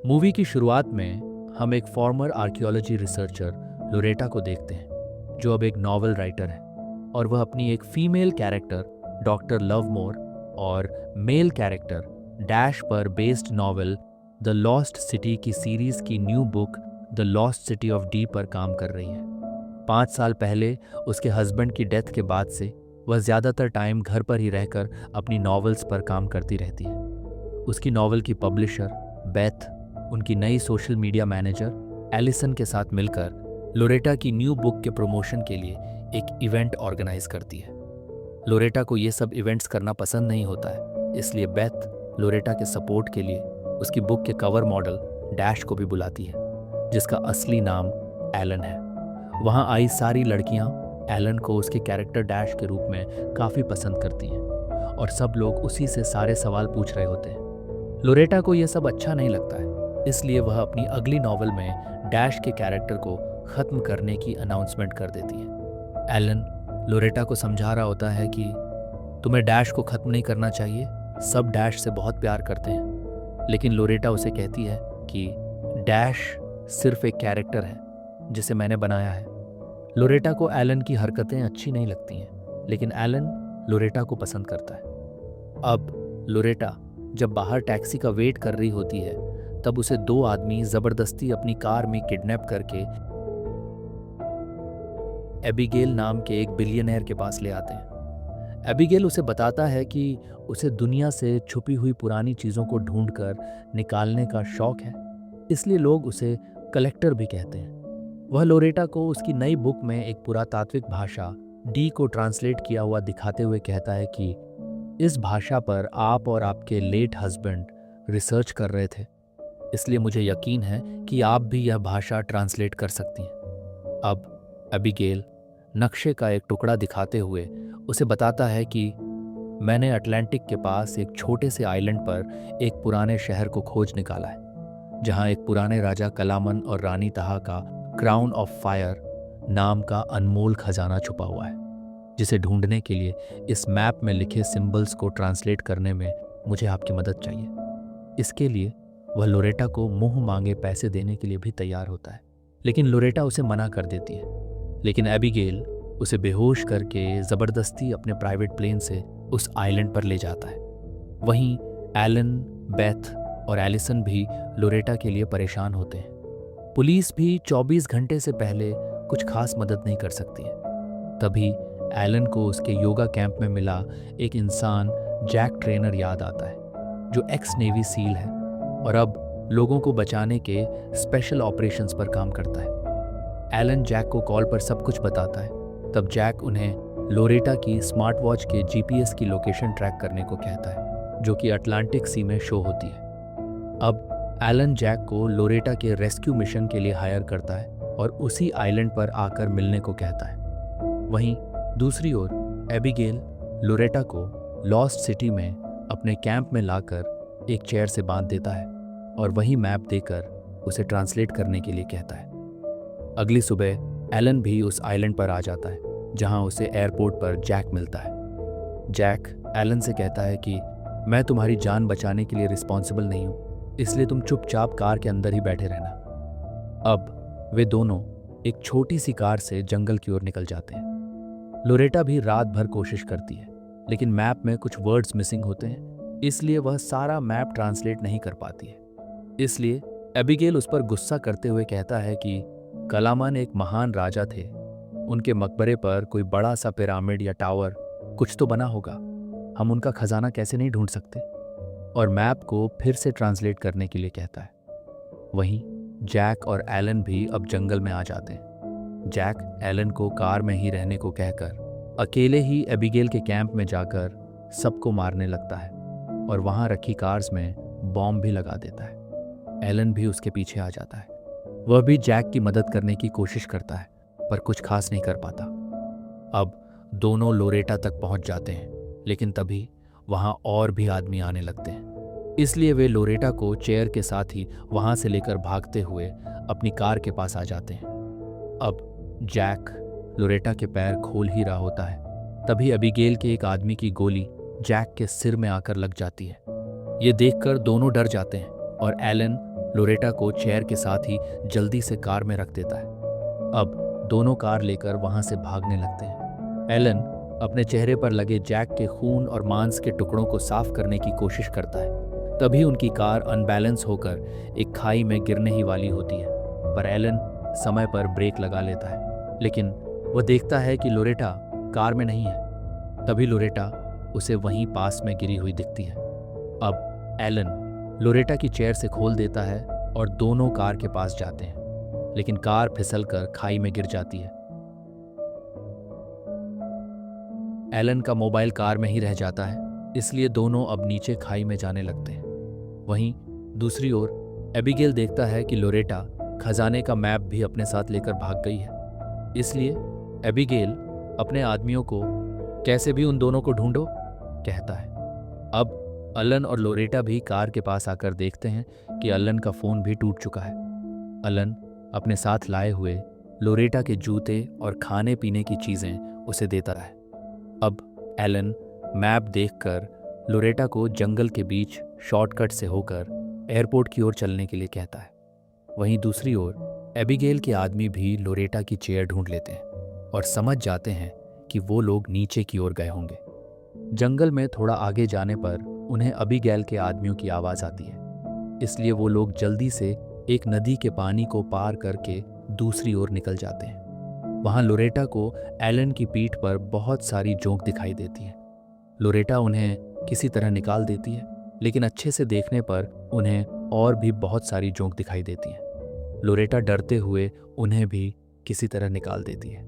Movie की शुरुआत में हम एक फॉर्मर आर्कियोलॉजी रिसर्चर लोरेटा को देखते हैं, जो अब एक नॉवल राइटर है और वह अपनी एक फीमेल कैरेक्टर डॉक्टर लवमोर और मेल कैरेक्टर डैश पर based novel the lost city की सीरीज की new book the lost city of D पर काम कर रही है। 5 साल पहले उसके हस्बैंड की डेथ के बाद से वह ज़्यादातर टाइम घर पर ही रहकर अपनी नॉवेल्स पर काम करती रहती है। उसकी नॉवल की पब्लिशर बेथ उनकी नई सोशल मीडिया मैनेजर एलिसन के साथ मिलकर लोरेटा की न्यू बुक के प्रमोशन के लिए एक इवेंट ऑर्गेनाइज करती है। लोरेटा को ये सब इवेंट्स करना पसंद नहीं होता है, इसलिए बेथ लोरेटा के सपोर्ट के लिए उसकी बुक के कवर मॉडल डैश को भी बुलाती है, जिसका असली नाम एलन है। वहाँ आई सारी लड़कियाँ एलन को उसके कैरेक्टर डैश के रूप में काफ़ी पसंद करती हैं और सब लोग उसी से सारे सवाल पूछ रहे होते हैं। लोरेटा को यह सब अच्छा नहीं लगता है, इसलिए वह अपनी अगली नॉवल में डैश के कैरेक्टर को ख़त्म करने की अनाउंसमेंट कर देती है। एलन लोरेटा को समझा रहा होता है कि तुम्हें डैश को ख़त्म नहीं करना चाहिए, सब डैश से बहुत प्यार करते हैं। लेकिन लोरेटा उसे कहती है कि डैश सिर्फ एक कैरेक्टर है जिसे मैंने बनाया है। लोरेटा को एलन की हरकतें अच्छी नहीं लगती हैं, लेकिन एलन लोरेटा को पसंद करता है। अब लोरेटा जब बाहर टैक्सी का वेट कर रही होती है, तब उसे 2 आदमी ज़बरदस्ती अपनी कार में किडनैप करके एबिगेल नाम के एक बिलियनर के पास ले आते हैं। एबिगेल उसे बताता है कि उसे दुनिया से छुपी हुई पुरानी चीज़ों को ढूंढकर निकालने का शौक है, इसलिए लोग उसे कलेक्टर भी कहते हैं। वह लोरेटा को उसकी नई बुक में एक पुरातात्विक भाषा डी को ट्रांसलेट किया हुआ दिखाते हुए कहता है कि इस भाषा पर आप और आपके लेट हस्बैंड रिसर्च कर रहे थे, इसलिए मुझे यकीन है कि आप भी यह भाषा ट्रांसलेट कर सकती हैं। अब एबिगेल नक्शे का एक टुकड़ा दिखाते हुए उसे बताता है कि मैंने अटलांटिक के पास एक छोटे से आइलैंड पर एक पुराने शहर को खोज निकाला है, जहां एक पुराने राजा कलामन और रानी तहा का क्राउन ऑफ फायर नाम का अनमोल खजाना छुपा हुआ है, जिसे ढूंढने के लिए इस मैप में लिखे सिंबल्स को ट्रांसलेट करने में मुझे आपकी मदद चाहिए। इसके लिए वह लोरेटा को मुंह मांगे पैसे देने के लिए भी तैयार होता है, लेकिन लोरेटा उसे मना कर देती है। लेकिन एबिगेल उसे बेहोश करके ज़बरदस्ती अपने प्राइवेट प्लेन से उस आइलैंड पर ले जाता है। वहीं एलन, बेथ और एलिसन भी लोरेटा के लिए परेशान होते हैं। पुलिस भी 24 घंटे से पहले कुछ खास मदद नहीं कर सकती है। तभी एलन को उसके योगा कैंप में मिला एक इंसान जैक ट्रेनर याद आता है, जो एक्स नेवी सील है और अब लोगों को बचाने के स्पेशल ऑपरेशंस पर काम करता है। एलन जैक को कॉल पर सब कुछ बताता है। तब जैक उन्हें लोरेटा की स्मार्ट वॉच के जीपीएस की लोकेशन ट्रैक करने को कहता है, जो कि अटलांटिक सी में शो होती है। अब एलन जैक को लोरेटा के रेस्क्यू मिशन के लिए हायर करता है और उसी आइलैंड पर आकर मिलने को कहता है। वहीं दूसरी ओर एबिगेल लोरेटा को लॉस्ट सिटी में अपने कैंप में लाकर एक चेयर से बांध देता है और वही मैप देकर उसे ट्रांसलेट करने के लिए कहता है। अगली सुबह एलन भी उस आइलैंड पर आ जाता है, जहां उसे एयरपोर्ट पर जैक मिलता है। जैक एलन से कहता है कि मैं तुम्हारी जान बचाने के लिए रिस्पॉन्सिबल नहीं हूँ, इसलिए तुम चुपचाप कार के अंदर ही बैठे रहना। अब वे दोनों एक छोटी सी कार से जंगल की ओर निकल जाते हैं। लोरेटा भी रात भर कोशिश करती है, लेकिन मैप में कुछ वर्ड्स मिसिंग होते हैं, इसलिए वह सारा मैप ट्रांसलेट नहीं कर पाती है। इसलिए एबिगेल उस पर गुस्सा करते हुए कहता है कि कलामन एक महान राजा थे, उनके मकबरे पर कोई बड़ा सा पिरामिड या टावर कुछ तो बना होगा, हम उनका खजाना कैसे नहीं ढूंढ सकते, और मैप को फिर से ट्रांसलेट करने के लिए कहता है। वहीं जैक और एलन भी अब जंगल में आ जाते हैं। जैक एलन को कार में ही रहने को कहकर अकेले ही एबिगेल के कैंप में जाकर सबको मारने लगता है और वहां रखी कार्स में बॉम्ब भी लगा देता है। एलन भी उसके पीछे आ जाता है। वह भी जैक की मदद करने की कोशिश करता है, पर कुछ खास नहीं कर पाता। अब दोनों लोरेटा तक पहुंच जाते हैं, लेकिन तभी वहां और भी आदमी आने लगते हैं, इसलिए वे लोरेटा को चेयर के साथ ही वहां से लेकर भागते हुए अपनी कार के पास आ जाते हैं। अब जैक लोरेटा के पैर खोल ही रहा होता है, तभी एबिगेल के एक आदमी की गोली जैक के सिर में आकर लग जाती है। ये देखकर दोनों डर जाते हैं और एलन लोरेटा को चेयर के साथ ही जल्दी से कार में रख देता है। अब दोनों कार लेकर वहां से भागने लगते हैं। एलन अपने चेहरे पर लगे जैक के खून और मांस के टुकड़ों को साफ करने की कोशिश करता है। तभी उनकी कार अनबैलेंस होकर एक खाई में गिरने ही वाली होती है, पर एलन समय पर ब्रेक लगा लेता है। लेकिन वह देखता है कि लोरेटा कार में नहीं है। तभी लोरेटा उसे वहीं पास में गिरी हुई दिखती है। अब एलन लोरेटा की चेयर से खोल देता है और दोनों कार के पास जाते हैं, लेकिन कार फिसलकर खाई में गिर जाती है। एलन का मोबाइल कार में ही रह जाता है, इसलिए दोनों अब नीचे खाई में जाने लगते हैं। वहीं दूसरी ओर एबिगेल देखता है कि लोरेटा खजाने का मैप भी अपने साथ लेकर भाग गई है। इसलिए एबिगेल अपने आदमियों को कैसे भी उन दोनों को ढूंढो कहता है। अब अलन और लोरेटा भी कार के पास आकर देखते हैं कि अलन का फोन भी टूट चुका है। अलन अपने साथ लाए हुए लोरेटा के जूते और खाने पीने की चीजें उसे देता है। अब एलन मैप देखकर लोरेटा को जंगल के बीच शॉर्टकट से होकर एयरपोर्ट की ओर चलने के लिए कहता है। वहीं दूसरी ओर एबिगेल के आदमी भी लोरेटा की चेयर ढूंढ लेते हैं और समझ जाते हैं कि वो लोग नीचे की ओर गए होंगे। जंगल में थोड़ा आगे जाने पर उन्हें एबिगेल के आदमियों की आवाज़ आती है, इसलिए वो लोग जल्दी से एक नदी के पानी को पार करके दूसरी ओर निकल जाते हैं। वहाँ लोरेटा को एलन की पीठ पर बहुत सारी जोंक दिखाई देती है। लोरेटा उन्हें किसी तरह निकाल देती है, लेकिन अच्छे से देखने पर उन्हें और भी बहुत सारी जोंक दिखाई देती हैं। लोरेटा डरते हुए उन्हें भी किसी तरह निकाल देती है।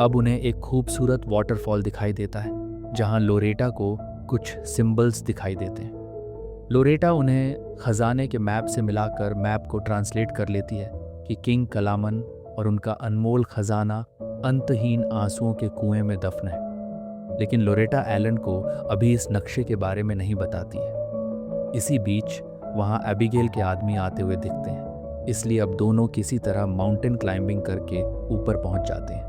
अब उन्हें एक खूबसूरत वाटरफॉल दिखाई देता है, जहाँ लोरेटा को कुछ सिंबल्स दिखाई देते हैं। लोरेटा उन्हें खजाने के मैप से मिलाकर मैप को ट्रांसलेट कर लेती है कि किंग कलामन और उनका अनमोल खजाना अंतहीन आंसुओं के कुएं में दफन है। लेकिन लोरेटा एलन को अभी इस नक्शे के बारे में नहीं बताती है। इसी बीच वहाँ एबिगेल के आदमी आते हुए दिखते हैं, इसलिए अब दोनों किसी तरह माउंटेन क्लाइंबिंग करके ऊपर पहुँच जाते हैं।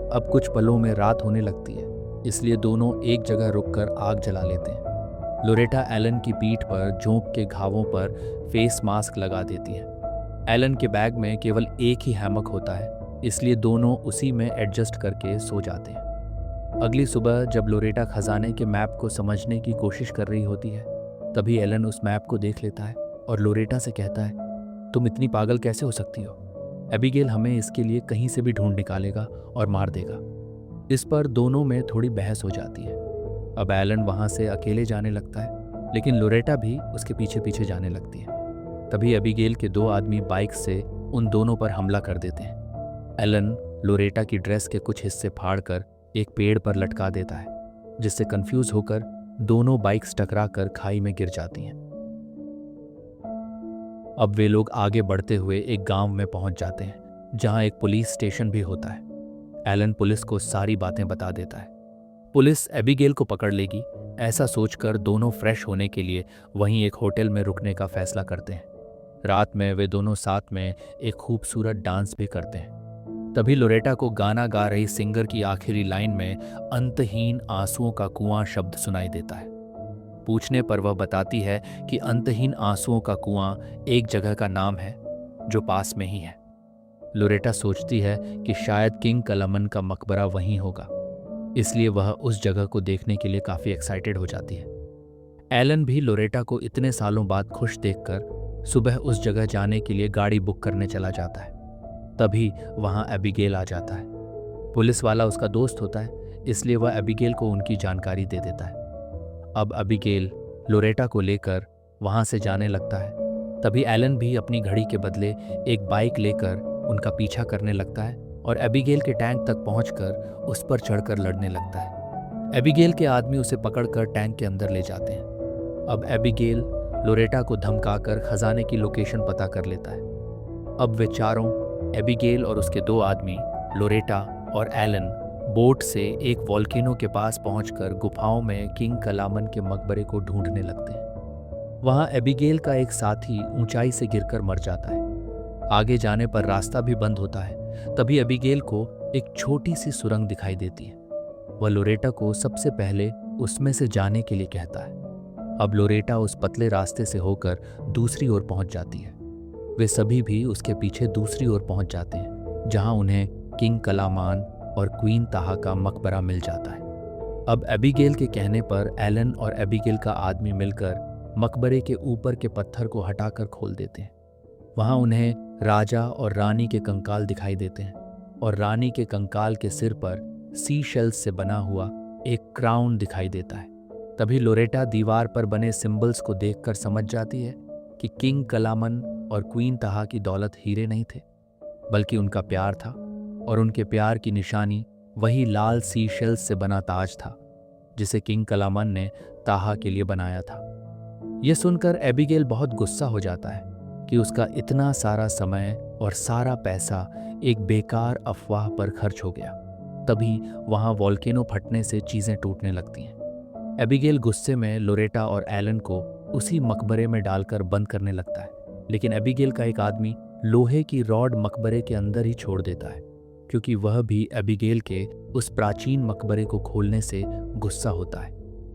अब कुछ पलों में रात होने लगती है, इसलिए दोनों एक जगह रुककर आग जला लेते हैं। लोरेटा एलन की पीठ पर जोंक के घावों पर फेस मास्क लगा देती है। एलन के बैग में केवल एक ही हैमक होता है, इसलिए दोनों उसी में एडजस्ट करके सो जाते हैं। अगली सुबह जब लोरेटा खजाने के मैप को समझने की कोशिश कर रही होती है, तभी एलन उस मैप को देख लेता है और लोरेटा से कहता है, तुम इतनी पागल कैसे हो सकती हो? एबिगेल हमें इसके लिए कहीं से भी ढूंढ निकालेगा और मार देगा। इस पर दोनों में थोड़ी बहस हो जाती है। अब एलन वहाँ से अकेले जाने लगता है, लेकिन लोरेटा भी उसके पीछे पीछे जाने लगती है। तभी एबिगेल के दो आदमी बाइक से उन दोनों पर हमला कर देते हैं। एलन लोरेटा की ड्रेस के कुछ हिस्से फाड़कर एक पेड़ पर लटका देता है, जिससे कंफ्यूज होकर दोनों बाइक्स टकराकर खाई में गिर जाती हैं। अब वे लोग आगे बढ़ते हुए एक गांव में पहुंच जाते हैं, जहां एक पुलिस स्टेशन भी होता है। एलन पुलिस को सारी बातें बता देता है। पुलिस एबिगेल को पकड़ लेगी, ऐसा सोचकर दोनों फ्रेश होने के लिए वहीं एक होटल में रुकने का फैसला करते हैं। रात में वे दोनों साथ में एक खूबसूरत डांस भी करते हैं। तभी लोरेटा को गाना गा रही सिंगर की आखिरी लाइन में अंतहीन आंसुओं का कुआं शब्द सुनाई देता है। पूछने पर वह बताती है कि अंतहीन आंसुओं का कुआं एक जगह का नाम है जो पास में ही है। लोरेटा सोचती है कि शायद किंग कलामन का मकबरा वहीं होगा, इसलिए वह उस जगह को देखने के लिए काफ़ी एक्साइटेड हो जाती है। एलन भी लोरेटा को इतने सालों बाद खुश देखकर सुबह उस जगह जाने के लिए गाड़ी बुक करने चला जाता है। तभी वहाँ एबिगेल आ जाता है। पुलिस वाला उसका दोस्त होता है, इसलिए वह एबिगेल को उनकी जानकारी दे देता है। अब एबिगेल लोरेटा को लेकर वहाँ से जाने लगता है। तभी एलन भी अपनी घड़ी के बदले एक बाइक लेकर उनका पीछा करने लगता है और एबिगेल के टैंक तक पहुंचकर उस पर चढ़कर लड़ने लगता है। एबिगेल के आदमी उसे पकड़कर टैंक के अंदर ले जाते हैं। अब एबिगेल लोरेटा को धमकाकर खजाने की लोकेशन पता कर लेता है। अब वे चारों, एबिगेल और उसके दो आदमी, लोरेटा और एलन, बोट से एक वॉल्केनो के पास पहुंचकर गुफाओं में किंग कलामन के मकबरे को ढूंढने लगते हैं। वहां एबिगेल का एक साथी ऊंचाई से गिरकर मर जाता है। आगे जाने पर रास्ता भी बंद होता है। तभी एबिगेल को एक छोटी सी सुरंग दिखाई देती है। वह लोरेटा को सबसे पहले उसमें से जाने के लिए कहता है। अब लोरेटा उस पतले रास्ते से होकर दूसरी ओर पहुंच जाती है। वे सभी भी उसके पीछे दूसरी ओर पहुंच जाते हैं, जहां उन्हें किंग कलामान और क्वीन ताहा का मकबरा मिल जाता है। अब एबिगेल के कहने पर एलन और एबिगेल का आदमी मिलकर मकबरे के ऊपर के पत्थर को हटाकर खोल देते हैं। वहां उन्हें राजा और रानी के कंकाल दिखाई देते हैं और रानी के कंकाल के सिर पर सी शेल्स से बना हुआ एक क्राउन दिखाई देता है। तभी लोरेटा दीवार पर बने सिंबल्स को देखकर समझ जाती है कि किंग कलामन और क्वीन ताहा की दौलत हीरे नहीं थे, बल्कि उनका प्यार था, और उनके प्यार की निशानी वही लाल सी शेल्स से बना ताज था जिसे किंग कलामन ने ताहा के लिए बनाया था। यह सुनकर एबिगेल बहुत गुस्सा हो जाता है कि उसका इतना सारा समय और सारा पैसा एक बेकार अफवाह पर खर्च हो गया। तभी वहां वॉल्केनो फटने से चीजें टूटने लगती हैं। एबिगेल गुस्से में लोरेटा और एलन को उसी मकबरे में डालकर बंद करने लगता है, लेकिन एबिगेल का एक आदमी लोहे की रॉड मकबरे के अंदर ही छोड़ देता है, क्योंकि वह भी एबिगेल के उस प्राचीन मकबरे को खोलने से गुस्सा होता है।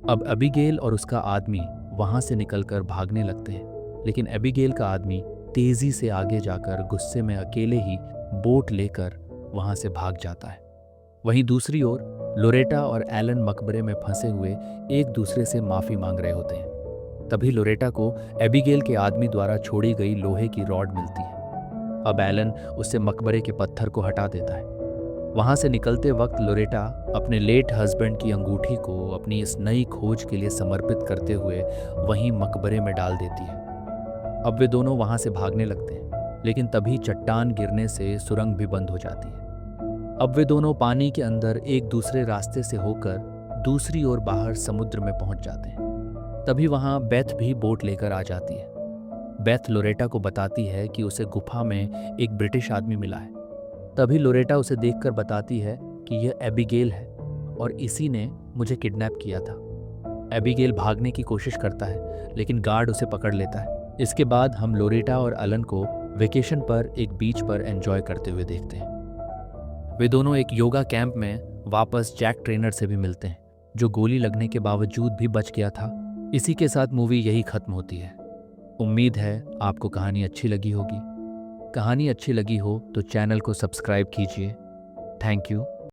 अब एबिगेल और उसका आदमी वहां से निकलकर भागने लगते हैं, लेकिन एबिगेल का आदमी तेजी से आगे जाकर गुस्से में अकेले ही बोट लेकर वहां से भाग जाता है। वहीं दूसरी ओर लोरेटा और एलन मकबरे में फंसे हुए एक दूसरे से माफी मांग रहे होते हैं। तभी लोरेटा को एबिगेल के आदमी द्वारा छोड़ी गई लोहे की रॉड मिलती है। अब एलन उससे मकबरे के पत्थर को हटा देता है। वहां से निकलते वक्त लोरेटा अपने लेट हस्बैंड की अंगूठी को अपनी इस नई खोज के लिए समर्पित करते हुए वहीं मकबरे में डाल देती है। अब वे दोनों वहां से भागने लगते हैं, लेकिन तभी चट्टान गिरने से सुरंग भी बंद हो जाती है। अब वे दोनों पानी के अंदर एक दूसरे रास्ते से होकर दूसरी ओर बाहर समुद्र में पहुंच जाते हैं। तभी वहां बेथ भी बोट लेकर आ जाती है। बेथ लोरेटा को बताती है कि उसे गुफा में एक ब्रिटिश आदमी मिला है। तभी लोरेटा उसे देखकर बताती है कि यह एबिगेल है और इसी ने मुझे किडनैप किया था। एबिगेल भागने की कोशिश करता है, लेकिन गार्ड उसे पकड़ लेता है। इसके बाद हम लोरेटा और एलन को वेकेशन पर एक बीच पर एंजॉय करते हुए देखते हैं। वे दोनों एक योगा कैंप में वापस जैक ट्रेनर से भी मिलते हैं, जो गोली लगने के बावजूद भी बच गया था। इसी के साथ मूवी यही खत्म होती है। उम्मीद है आपको कहानी अच्छी लगी होगी। कहानी अच्छी लगी हो तो चैनल को सब्सक्राइब कीजिए। Thank you.